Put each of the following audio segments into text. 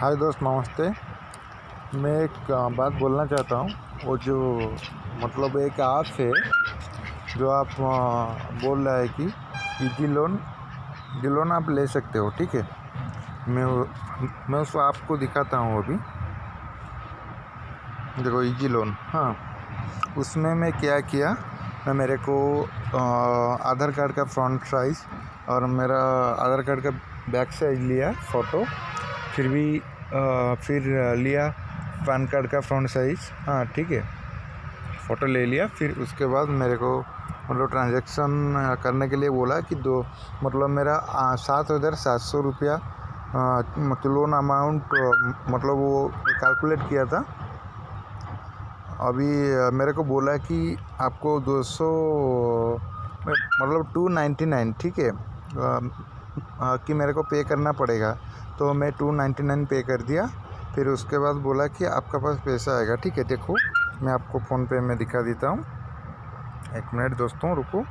हाय दोस्त, नमस्ते। मैं एक बात बोलना चाहता हूँ। वो जो मतलब एक ऐप है जो आप बोल रहा है कि इजी लोन आप ले सकते हो, ठीक है। मैं उस ऐप को दिखाता हूँ अभी। देखो इजी लोन, हाँ। उसमें मैं क्या किया, मैं मेरे को आधार कार्ड का फ्रंट साइज़ और मेरा आधार कार्ड का बैक साइज लिया फ़ोटो, फिर लिया पैन कार्ड का फ्रंट साइज़, हाँ ठीक है। फ़ोटो ले लिया, फिर उसके बाद मेरे को मतलब ट्रांजैक्शन करने के लिए बोला कि मतलब मेरा 7,700 रुपया लोन अमाउंट मतलब वो कैलकुलेट किया था। अभी मेरे को बोला कि आपको 200 मतलब 299, ठीक है, कि मेरे को पे करना पड़ेगा। तो मैं 299 पे कर दिया। फिर उसके बाद बोला कि आपका पास पैसा आएगा, ठीक है। देखो मैं आपको फ़ोन पे में दिखा देता हूँ। एक मिनट दोस्तों, रुको।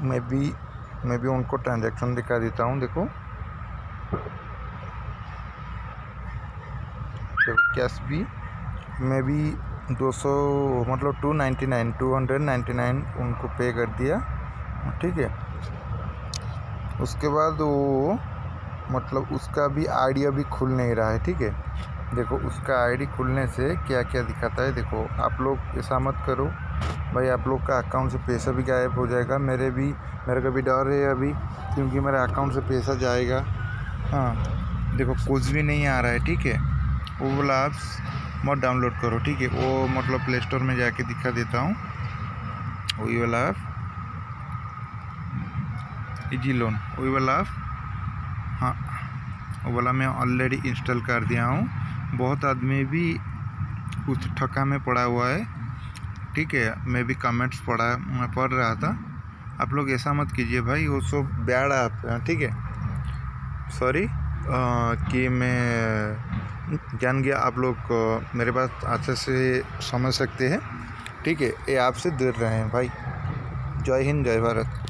मैं भी उनको ट्रांजैक्शन दिखा देता हूँ। देखो कैश भी मैं भी 200 मतलब 299 उनको पे कर दिया, ठीक है। उसके बाद वो मतलब उसका भी आईडी अभी खुल नहीं रहा है, ठीक है। देखो उसका आईडी खुलने से क्या क्या दिखाता है। देखो आप लोग ऐसा मत करो भाई, आप लोग का अकाउंट से पैसा भी गायब हो जाएगा। मेरे को भी डर है अभी, क्योंकि मेरे अकाउंट से पैसा जाएगा। हाँ देखो कुछ भी नहीं आ रहा है, ठीक है। वो वाला ऐप्स मत डाउनलोड करो, ठीक है। वो मतलब प्ले स्टोर में जाके दिखा देता हूँ। वही वाला ऐप इजी लोन, वही वाला ऐप, हाँ वो वाला मैं ऑलरेडी इंस्टॉल कर दिया हूँ। बहुत आदमी भी उस ठका में पड़ा हुआ है, ठीक है। मैं भी कमेंट्स पढ़ रहा था। आप लोग ऐसा मत कीजिए भाई, वो सब बैड ऐप है, ठीक है। सॉरी कि मैं जान गया आप लोग मेरे बात अच्छे से समझ सकते हैं, ठीक है। ये ऐप से दूर रहें भाई। जय हिंद, जय भारत।